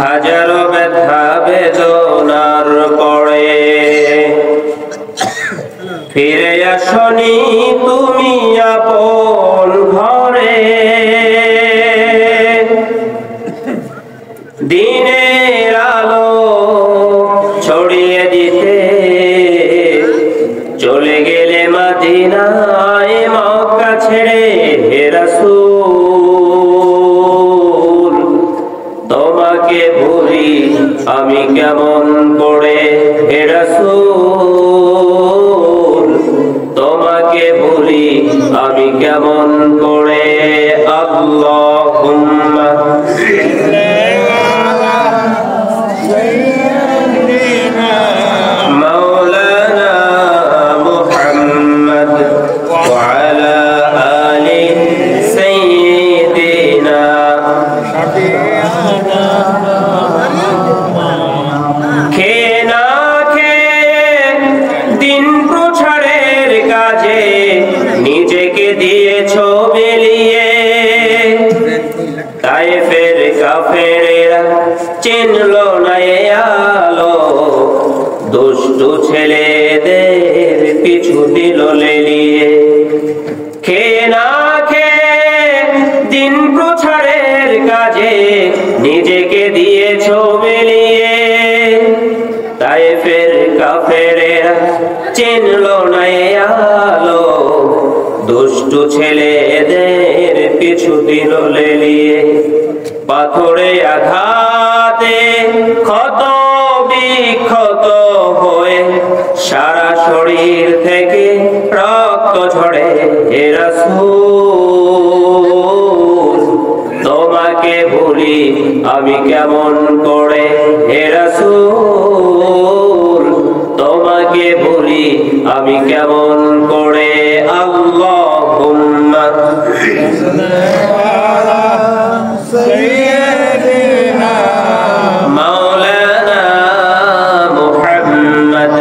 হাজারো ব্যথা বেদনার পরে ফিরে আসনি তুমি আপন ঘরে। দিনের আলো ছড়িয়ে দিতে চলে গেলে মদিনায় মক্কা ছেড়ে হে রাসূল। তোমাকে ভুলি আমি কেমন করে হে রাসূল, তোমাকে ভুলি আমি কেমন করে। আল্লাহুম্মা মাওলানা মুহাম্মদ ওয়া আলা আলি সাইয়্যিদিনা। খেয়ে না খেয়ে দিন প্রচারের কাজে নিজেকে দিয়েছো বিলিয়ে। তায়েফের কাফেরেরা চিনলো না এ আলো, দুষ্টু ছেলেদের পিছু দিল লেলিয়ে। খেয়ে না খেয়ে দিন প্রচারের কাজে নিজেকে দিয়েছো বিলিয়ে। তায়েফের কাফেরেরা চিনলো না এ আলো, দুষ্টু ছেলেদের পিছু দিল লেলিয়ে। পাথরে আঘাতে ক্ষত বিক্ষত হয়ে সারা শরীর থেকে রক্ত ঝরে হে রাসূল। তোমাকে ভুলি আমি কেমন করে হে রাসূল, তোমাকে ভুলি আমি কেমন করে। আল্লাহুম্মা সাইয়্যিদিনা মাওলানা মুহাম্মদ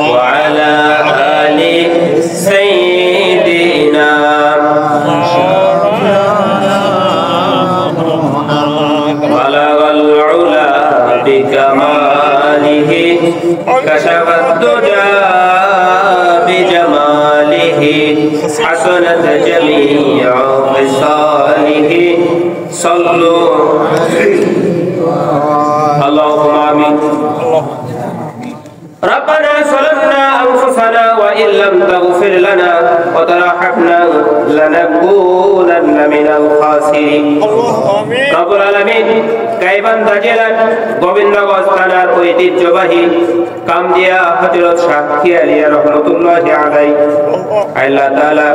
ওয়া আলা আলি সাইয়্যিদিনা। বালাগাল উলা বিকামালিহি কাশাফাদ দুজা বিজামালিহি হাসানাত জামিউ খিসালিহি। সাল্লু আল্লাহুম্মা আমিন। ربنا ظلمنا أنفسنا وإن لم تغفر لنا وترحمنا لنكونن من الخاسرين। رب العالمين গাইবান্ধা জেলার গোবিন্দগঞ্জ থানার ঐতিহ্যবাহী কামদিয়া হযরত শাহ আলিয়া রহমাতুল্লাহি আলাইহি আল্লাহ তাআলা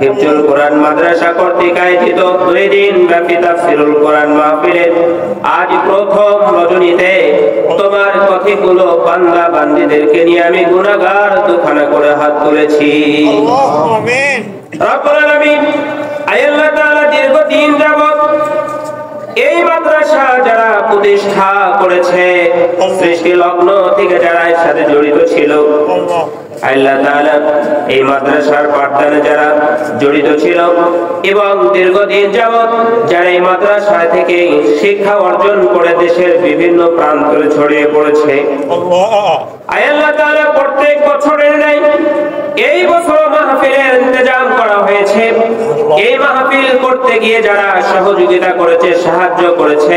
হিফজুল কোরআন মাদ্রাসা কর্তৃক আয়োজিত 2 দিন ব্যাপী তাফসীরুল কোরআন মাহফিলের আজ প্রথম রজনীতে তোমার কথিগুলো বান্দা বান্দীদেরকে নিয়ে আমি গুনাহগার দুখানা করে হাত তুলেছি। আল্লাহু আমিন। রব্বুল আলামিন আল্লাহ তাআলা দীর্ঘদিন যাবত এই মাদ্রাসা যারা প্রতিষ্ঠা করেছে, সৃষ্টি লগ্ন থেকে যারা এর সাথে জড়িত ছিল, আল্লাহ তাআলা এই মাদ্রাসার পাঠদানে যারা জড়িত ছিল এবং দীর্ঘদিন যাবত যারা এই মাদ্রাসা থেকে শিক্ষা অর্জন করে দেশের বিভিন্ন প্রান্তরে ছড়িয়ে পড়েছে, আল্লাহ তাআলা প্রত্যেক বছরের ন্যায় এই বছর মাহফিলের ইন্তজাম করা হয়েছে। এই মাহফিল করতে গিয়ে যারা সহযোগিতা করেছে, সাহায্য করেছে,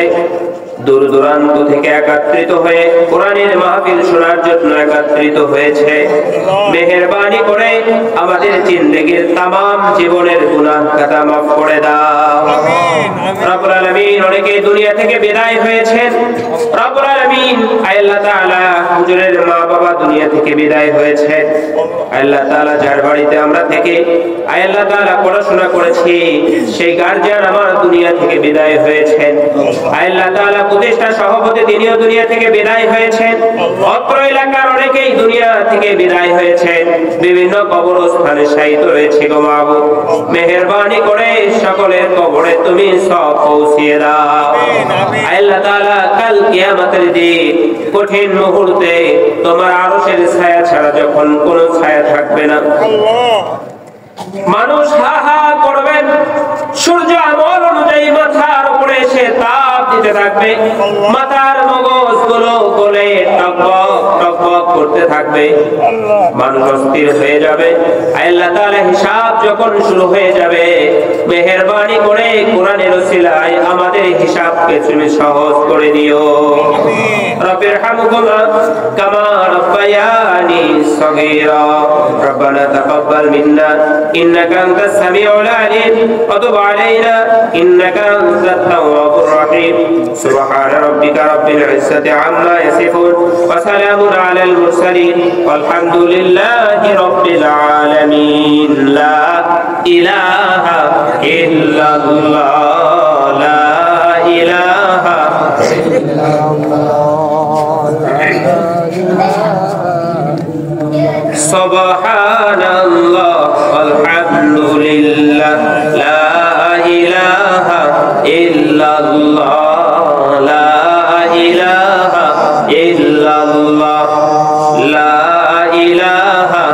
দূর দূরান্ত থেকে একত্রিত হয়ে কোরআনের মাহফিল শোনার জন্য একত্রিত হয়েছে, মেহেরবানি করে আমাদের জিন্দেগীর তামাম জীবনের গুনাহ খাতা মাফ করে দাও। আমিন। রব্বুল আলামিন অনেকে দুনিয়া থেকে বিদায় হয়েছেন। রব্বুল আলামিন আল্লাহ তাআলা হুজুরের মা বাবা দুনিয়া থেকে বিদায় হয়েছে। আল্লাহ তাআলা যার বাড়িতে আমরা থেকে আল্লাহ তাআলা পড়াশোনা করেছি সেই গার্জিয়ান আমার দুনিয়া থেকে বিদায় হয়েছেন। আল্লাহ তাআলা প্রতিষ্ঠা সভাপতি তিনিও দুনিয়া থেকে বিদায় হয়েছেন। অত্র এলাকার অনেকেই দুনিয়া থেকে বিদায় হয়েছেন, বিভিন্ন কবরস্থানে শায়িত রয়েছে। গো মাবুদ মেহেরবানি করে সকলের কবরে তুমি সওয়াব পৌঁছিয়ে দাও। আল্লাহ তাআলা কাল কিয়ামতের দিন কঠিন মুহূর্তে তোমার আরশের ছায়া ছাড়া যখন কোনো ছায়া থাকবে না, মানুষ হা হা করবে, সূর্য আমল অনুযায়ী মাথার উপরে এসে তাপ দিতে থাকবে, মাথার মগজগুলো গলে টকবক টকবক করতে থাকবে, মানুষ অস্থির হয়ে যাবে। আল্লাহ তাআলা হিসাব যখন শুরু হয়ে যাবে, মেহেরবানি করে কোরআনের ওসিলায় আমাদের হিসাবকে তুমি সহজ করে দিও। রব্বিরহামহুমা কামা রাব্বায়ানি সগীরা। রব্বানা তাকাব্বাল মিন্না ইন্নাকা আনতাস সামিউল আলিম ওয়া তুব আলাইনা ইন্নাকা আনতাত তাওয়াবুর রহিম। সুবহানা রাব্বিকা রাব্বিল ইজ্জাতি আম্মা ইয়াসিফুন ওয়া সালামুন আলাল মুরসালিন ওয়ালহামদুলিল্লাহি রাব্বিল আলামিন। লা ইলাহা ইল্লাল্লাহ, লা ইলাহা ইল্লাল্লাহ, সুবহানাল্লাহ আলহামদুলিল্লাহ, লা ইলাহা ইল্লাল্লাহ, লা ইলাহা ইল্লাল্লাহ, লা ইলাহা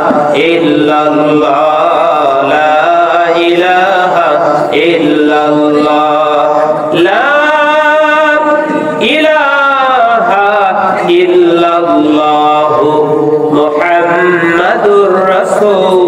ইল্লাল্লাহ, লা ইলাহা ইল্লাল্লাহ, লা ইলাহা ইল্লাল্লাহ মুহাম্মাদুর রাসূল।